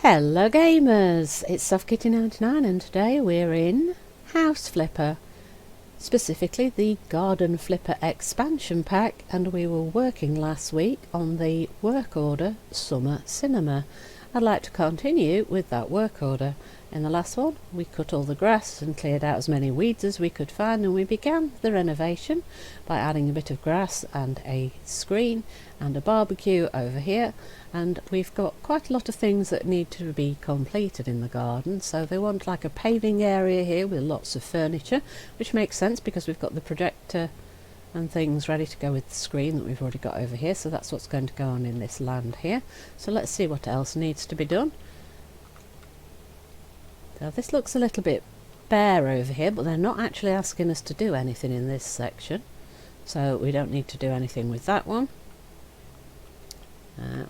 Hello gamers, it's SoftKitty99 and today we're in House Flipper, specifically the Garden Flipper expansion pack, and we were working last week on the Workorder Summer Cinema. I'd like to continue with that work order. In the last one we cut all the grass and cleared out as many weeds as we could find, and we began the renovation by adding a bit of grass and a screen and a barbecue over here, and we've got quite a lot of things that need to be completed in the garden. So they want like a paving area here with lots of furniture, which makes sense because we've got the projector and things ready to go with the screen that we've already got over here, so that's what's going to go on in this land here. So let's see what else needs to be done. So this looks a little bit bare over here, but they're not actually asking us to do anything in this section, so we don't need to do anything with that one.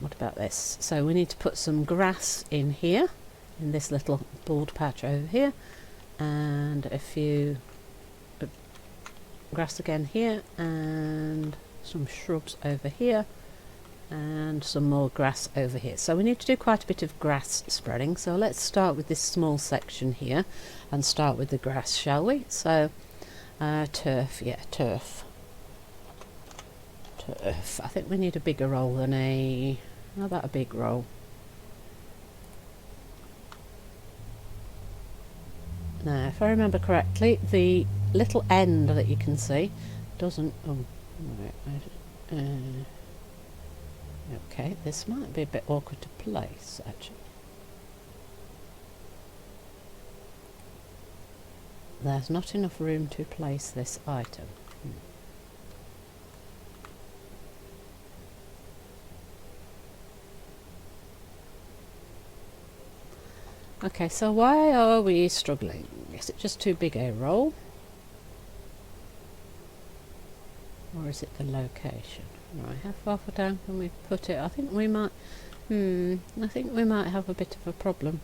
What about this? So we need to put some grass in here, in this little bald patch over here, and a few grass again here, and some shrubs over here, and some more grass over here. So we need to do quite a bit of grass spreading, so let's start with this small section here and start with the grass, shall we? So turf. I think we need a bigger roll than a... how about a big roll? Now if I remember correctly, the little end that you can see doesn't... oh, right, okay, this might be a bit awkward to place actually. There's not enough room to place this item. Okay, so why are we struggling? Is it just too big a roll? Or is it the location? Right, how far down can we put it? I think we might... I think we might have a bit of a problem,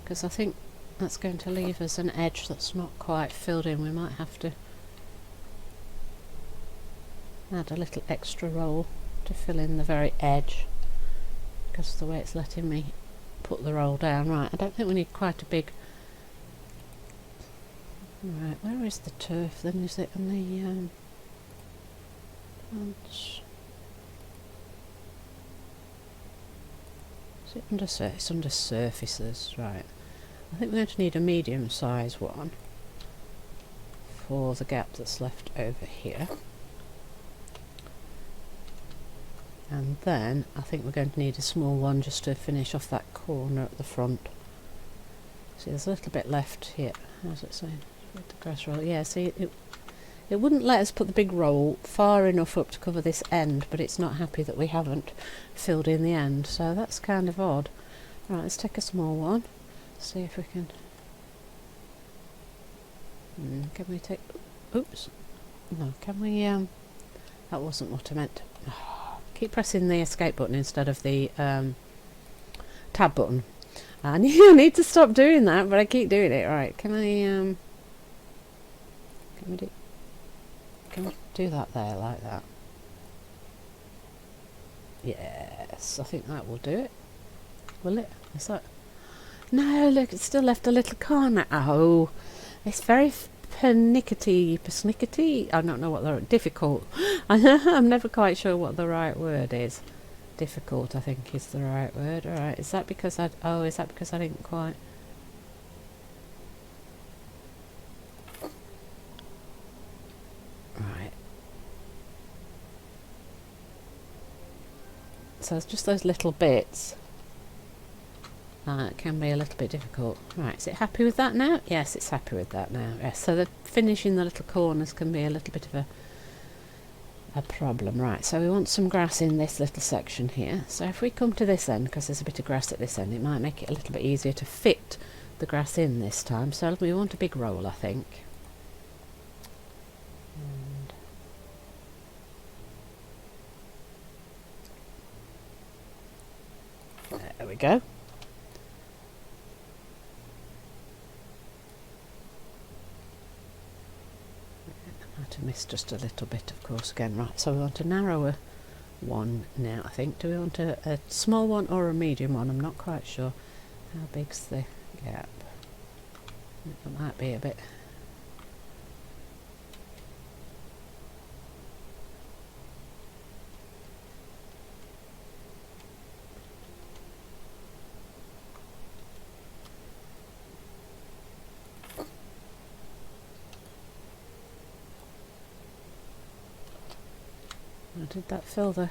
because I think that's going to leave us an edge that's not quite filled in. We might have to add a little extra roll to fill in the very edge, because of the way it's letting me put the roll down. Right, I don't think we need quite a big... right, where is the turf then? Is it on the plants? Is it under it's under surfaces? Right, I think we're going to need a medium size one for the gap that's left over here. And then I think we're going to need a small one just to finish off that corner at the front. See, there's a little bit left here. How's it saying? With the grass roll. Yeah, see, it wouldn't let us put the big roll far enough up to cover this end, but it's not happy that we haven't filled in the end, so that's kind of odd. Right, let's take a small one. See if we can... can we take... oops. No, can we... that wasn't what I meant. Keep pressing the escape button instead of the tab button. I need to stop doing that, but I keep doing it. Right, can we do that there like that? Yes, I think that will do it. Will it? Is that... no, look, it's still left a little corner. Oh, it's very persnickety. I don't know what the... difficult. I'm never quite sure what the right word is. Difficult, I think, is the right word. Alright, is that because I... oh, is that because I didn't quite... right. So it's just those little bits. It can be a little bit difficult. Right, is it happy with that now? Yes, it's happy with that now. Yes, so the finishing the little corners can be a little bit of a problem. Right, so we want some grass in this little section here. So if we come to this end, because there's a bit of grass at this end, it might make it a little bit easier to fit the grass in this time. So we want a big roll, I think. And there we go. To miss just a little bit, of course, again. Right, so we want a narrower one now, I think. Do we want a small one or a medium one? I'm not quite sure. How big's the gap? It might be a bit... How did that fill the...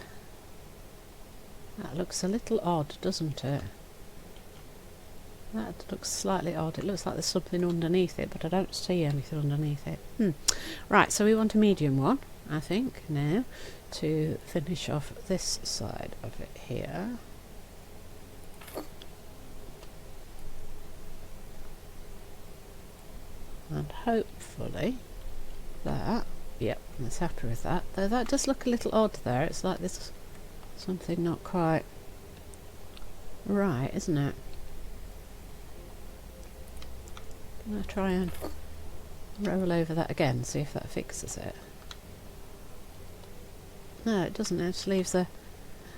That looks a little odd, doesn't it? That looks slightly odd. It looks like there's something underneath it, but I don't see anything underneath it. Right, so we want a medium one, I think, now, to finish off this side of it here. And hopefully that... Yep, I'm happy with that. Though that does look a little odd there. It's like there's something not quite right, isn't it? I'm going to try and roll over that again, see if that fixes it. No, it doesn't. It just leaves the...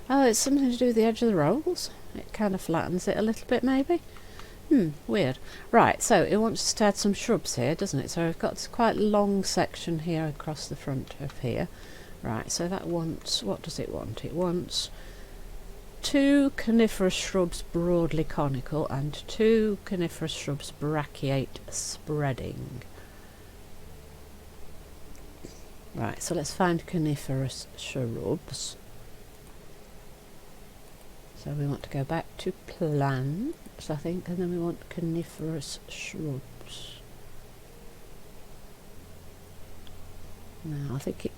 Oh, it's something to do with the edge of the rolls. It kind of flattens it a little bit, maybe. Weird. Right, so it wants us to add some shrubs here, doesn't it? So we've got this quite long section here across the front of here. Right, so that wants... What does it want? It wants 2 coniferous shrubs broadly conical and 2 coniferous shrubs brachiate spreading. Right, so let's find coniferous shrubs. So we want to go back to plants, I think, and then we want coniferous shrubs. Now I think it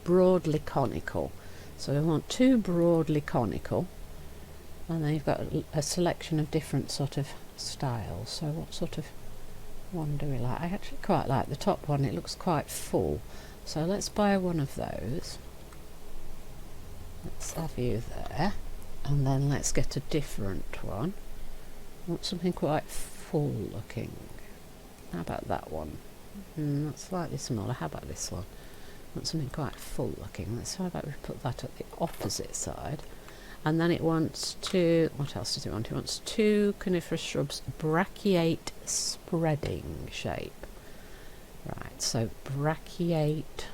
broadly conical. So we want 2 broadly conical, and then you've got a selection of different sort of styles. So what sort of one do we like? I actually quite like the top one. It looks quite full. So let's buy one of those. Let's have you there. And then let's get a different one. I want something quite full looking. How about that one? That's slightly smaller. How about this one? I want something quite full looking. Let's how about we put that at the opposite side. And then it wants 2... What else does it want? It wants 2 coniferous shrubs brachiate spreading shape. Right, so brachiate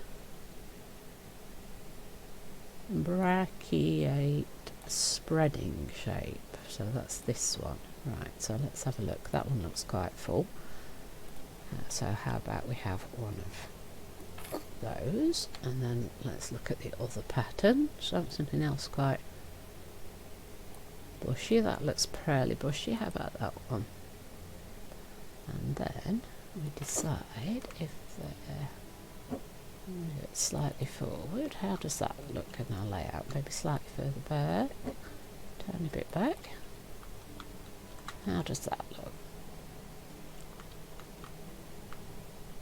spreading shape. So that's this one. Right, so let's have a look. That one looks quite full. So how about we have one of those, and then let's look at the other pattern. So something else quite bushy. That looks fairly bushy. How about that one? And then we decide if they're slightly forward. How does that look in our layout? Maybe slightly further back. Turn a bit back. How does that look?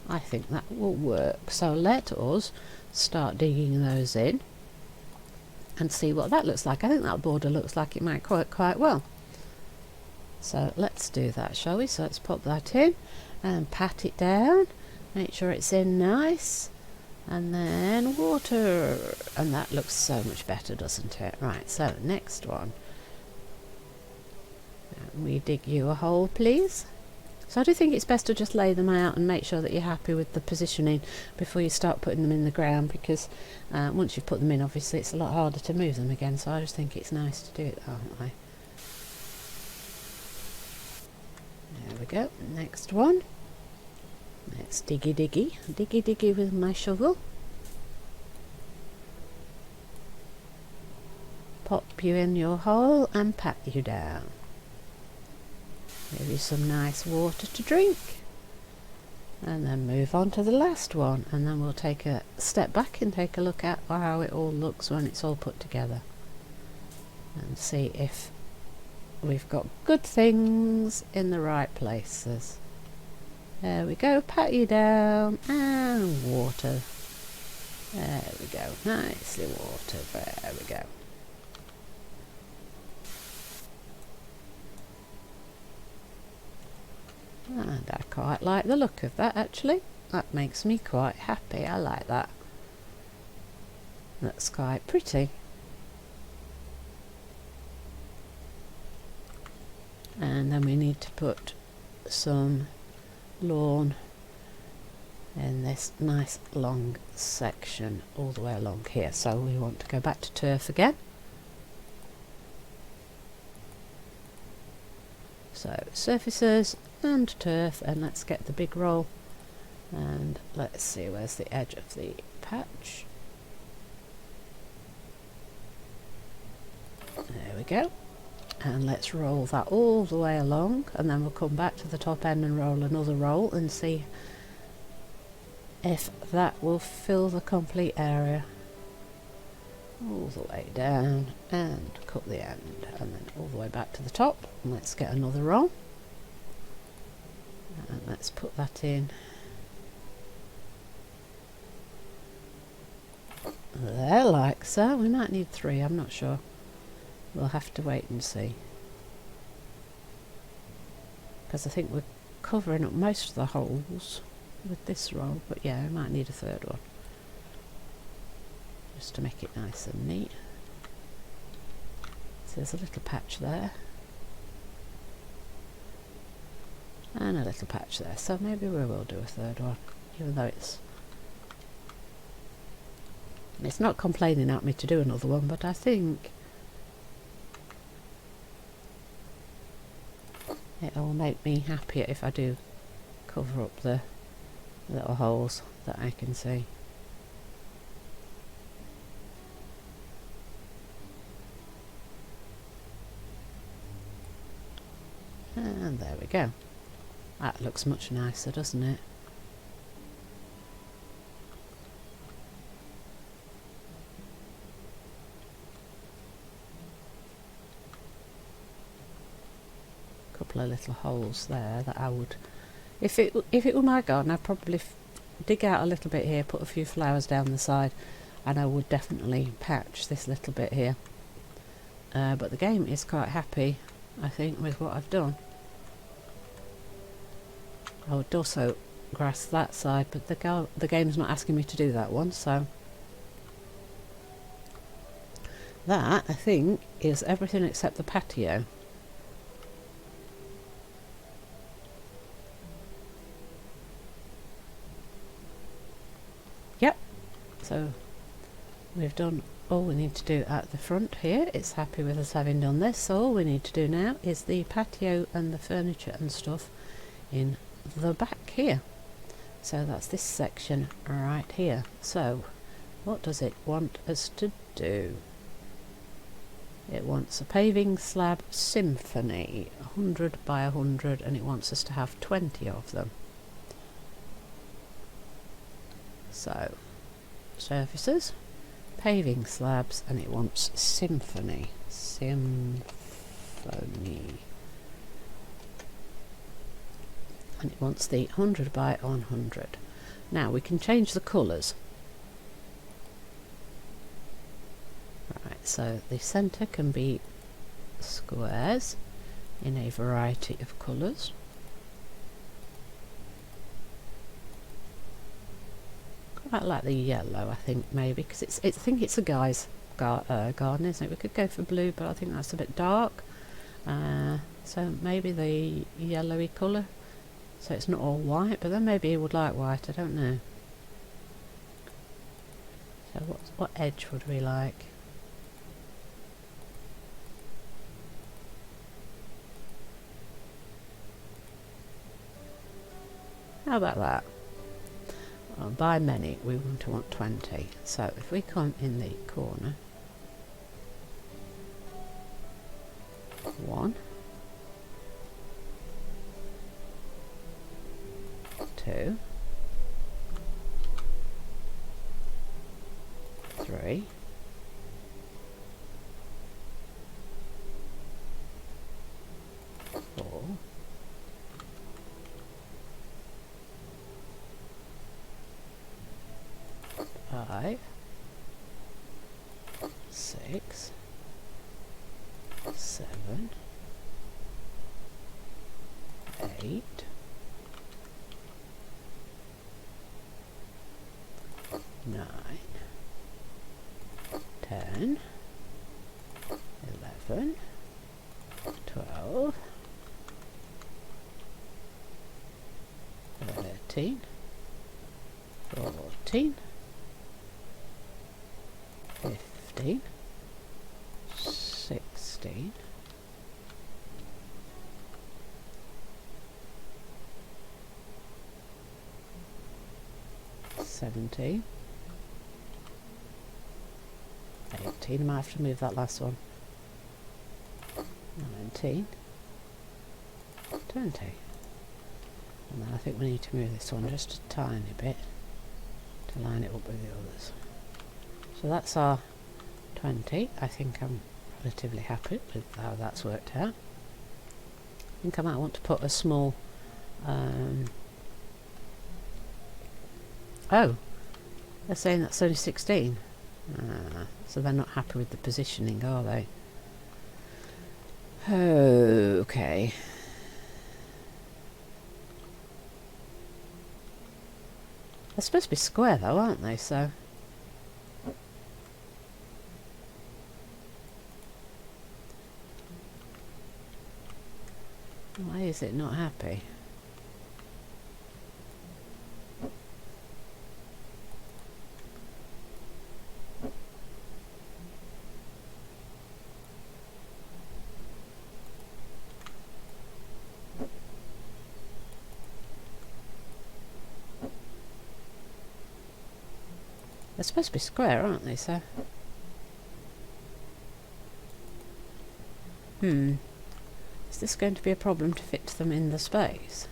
I think that will work. So let us start digging those in and see what that looks like. I think that border looks like it might work quite well. So let's do that, shall we? So let's pop that in and pat it down. Make sure it's in nice. And then water. And that looks so much better, doesn't it? Right, so next one. We dig you a hole, please. So I do think it's best to just lay them out and make sure that you're happy with the positioning before you start putting them in the ground, because once you've put them in, obviously it's a lot harder to move them again. So I just think it's nice to do it that way. There we go. Next one. Let's diggy with my shovel. Pop you in your hole and pat you down. Give you some nice water to drink. And then move on to the last one, and then we'll take a step back and take a look at how it all looks when it's all put together. And see if we've got good things in the right places. There we go, pat you down, and water. There we go, nicely watered, there we go. And I quite like the look of that, actually. That makes me quite happy, I like that. That's quite pretty. And then we need to put some lawn in this nice long section all the way along here. So we want to go back to turf again. So surfaces and turf, and let's get the big roll, and let's see where's the edge of the patch. There we go, and let's roll that all the way along, and then we'll come back to the top end and roll another roll and see if that will fill the complete area all the way down, and cut the end, and then all the way back to the top. And let's get another roll, and let's put that in there like so. We might need 3, I'm not sure. We'll have to wait and see, because I think we're covering up most of the holes with this roll, but yeah, I might need a 3rd one just to make it nice and neat. So there's a little patch there and a little patch there, so maybe we will do a 3rd one, even though it's not complaining at me to do another one, but I think it'll make me happier if I do cover up the little holes that I can see. And there we go. That looks much nicer, doesn't it? Couple of little holes there that I would, if it were my garden, I'd probably dig out a little bit here, put a few flowers down the side, and I would definitely patch this little bit here. But the game is quite happy, I think, with what I've done. I would also grass that side, but the game's not asking me to do that one, so that, I think, is everything except the patio. Yep, so we've done all we need to do at the front here. It's happy with us having done this, so all we need to do now is the patio and the furniture and stuff in the back here. So that's this section right here. So what does it want us to do? It wants a paving slab symphony, 100 by 100, and it wants us to have 20 of them. So surfaces, paving slabs, and it wants symphony. And it wants the 100 by 100. Now we can change the colours. Right, so the centre can be squares in a variety of colours. Quite like the yellow, I think, maybe, because I think it's a guy's garden, isn't it? We could go for blue, but I think that's a bit dark. So maybe the yellowy colour, so it's not all white, but then maybe he would like white, I don't know. So what edge would we like? How about that? Well, by many we want 20, so if we come in the corner, 1, 2, 3, 4, 5, 6, 7, 8, 9, 10, 11, 12, 13, 14, 15, 16, 17, 18, I might have to move that last one, 19, 20, and then I think we need to move this one just a tiny bit to line it up with the others. So that's our 20. I think I'm relatively happy with how that's worked out. I think I might want to put a small oh, they're saying that's only 16. So they're not happy with the positioning, are they? Okay. They're supposed to be square though, aren't they? So why is it not happy? They're supposed to be square, aren't they? So is this going to be a problem to fit them in the space?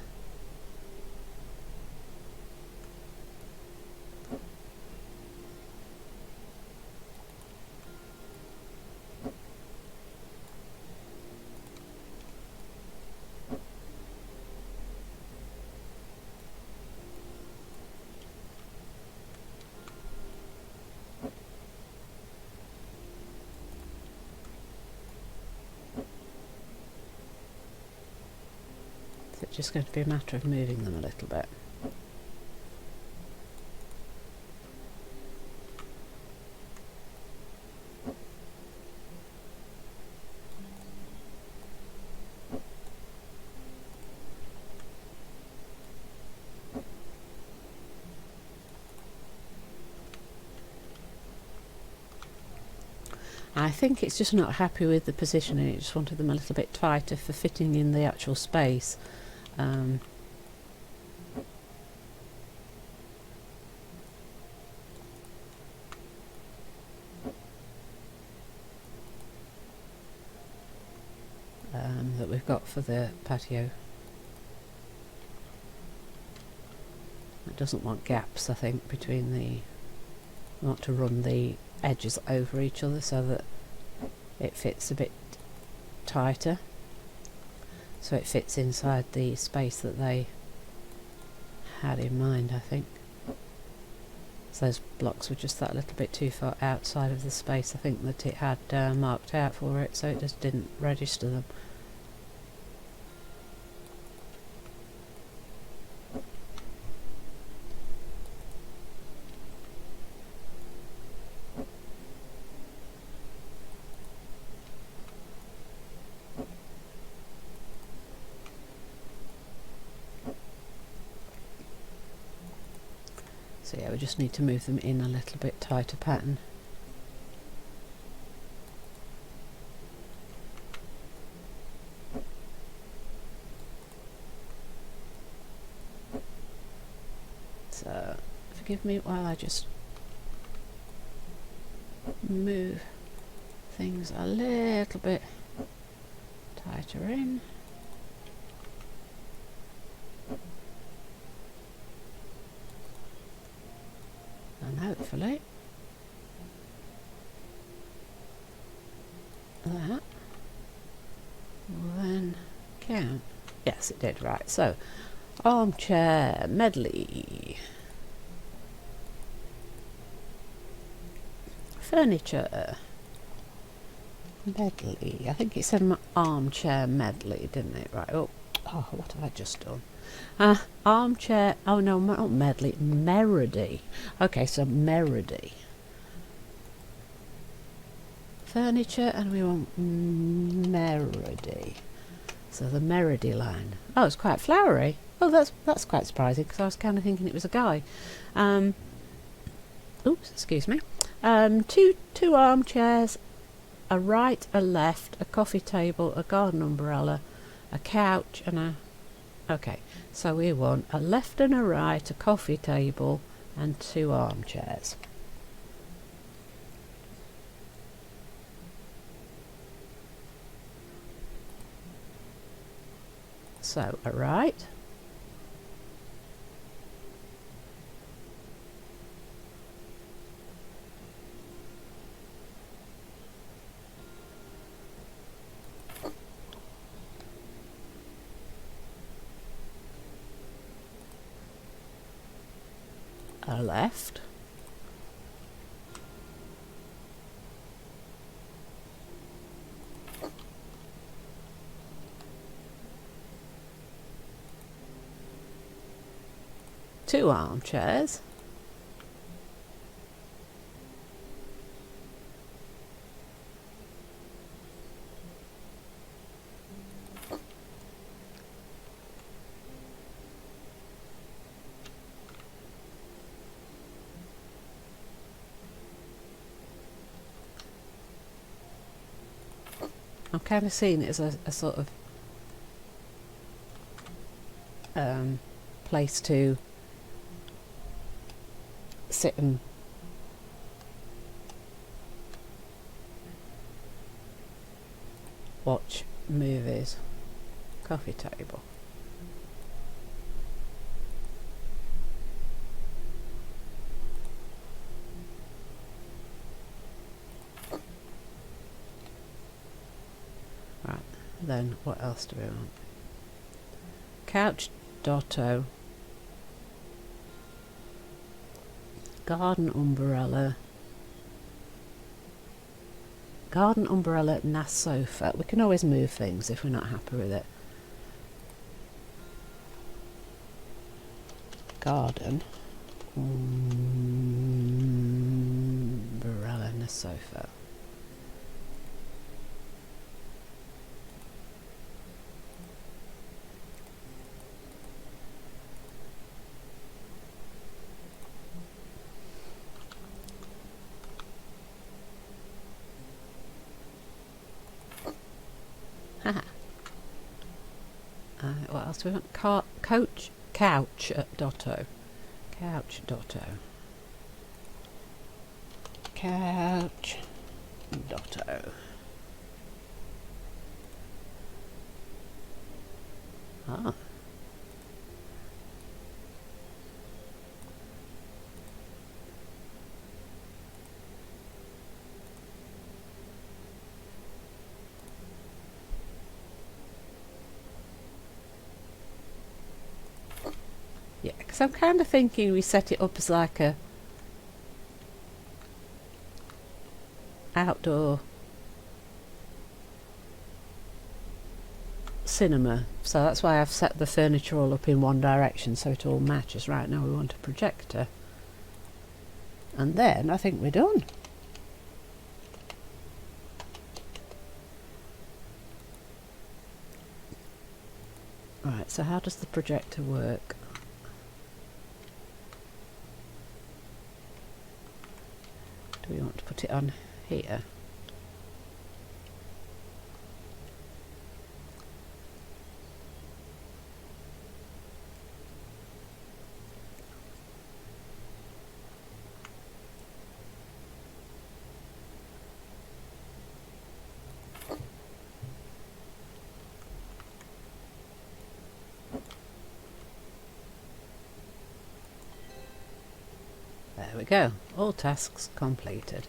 It's just going to be a matter of moving them a little bit. I think it's just not happy with the positioning. It just wanted them a little bit tighter for fitting in the actual space. That we've got for the patio. It doesn't want gaps, I think, between the... We want to run the edges over each other so that it fits a bit tighter, so it fits inside the space that they had in mind, I think. So those blocks were just that little bit too far outside of the space I think that it had marked out for it, so it just didn't register them. So yeah, we just need to move them in a little bit tighter pattern. So forgive me while I just move things a little bit tighter in. And hopefully that will then count. Yes, it did. Right, so armchair medley, furniture medley. I think it said armchair medley, didn't it? Right. Oh, what have I just done? Armchair. Oh no, not medley. Meredy. Okay, so Meredy. furniture, and we want Meredy. So the Meredy line. Oh, it's quite flowery. Oh, that's quite surprising, because I was kind of thinking it was a guy. Oops, excuse me. Two armchairs, a right, a left, a coffee table, a garden umbrella, a couch, and a... Okay, so we want a left and a right, a coffee table, and 2 armchairs. So a right, a left, two armchairs, I'm kind of seeing it as a sort of place to sit and watch movies. Coffee table. Right, then what else do we want? Couch Dotto. Garden umbrella. Garden umbrella na sofa. We can always move things if we're not happy with it. Garden umbrella na sofa. What else do we want? Couch at Dotto. Couch Dotto. Couch Dotto. Ah. Yeah, because I'm kind of thinking we set it up as like a outdoor cinema. So that's why I've set the furniture all up in one direction so it all matches. Right, now we want a projector. And then I think we're done. Right, so how does the projector work? Do we want to put it on here? There we go, all tasks completed.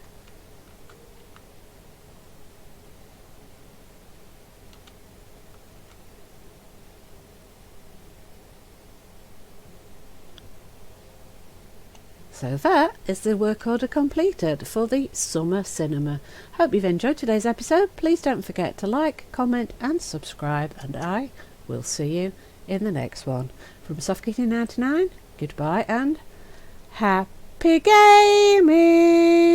So that is the work order completed for the summer cinema. Hope you've enjoyed today's episode. Please don't forget to like, comment and subscribe, and I will see you in the next one. From Suffocating 99, goodbye and happy gaming!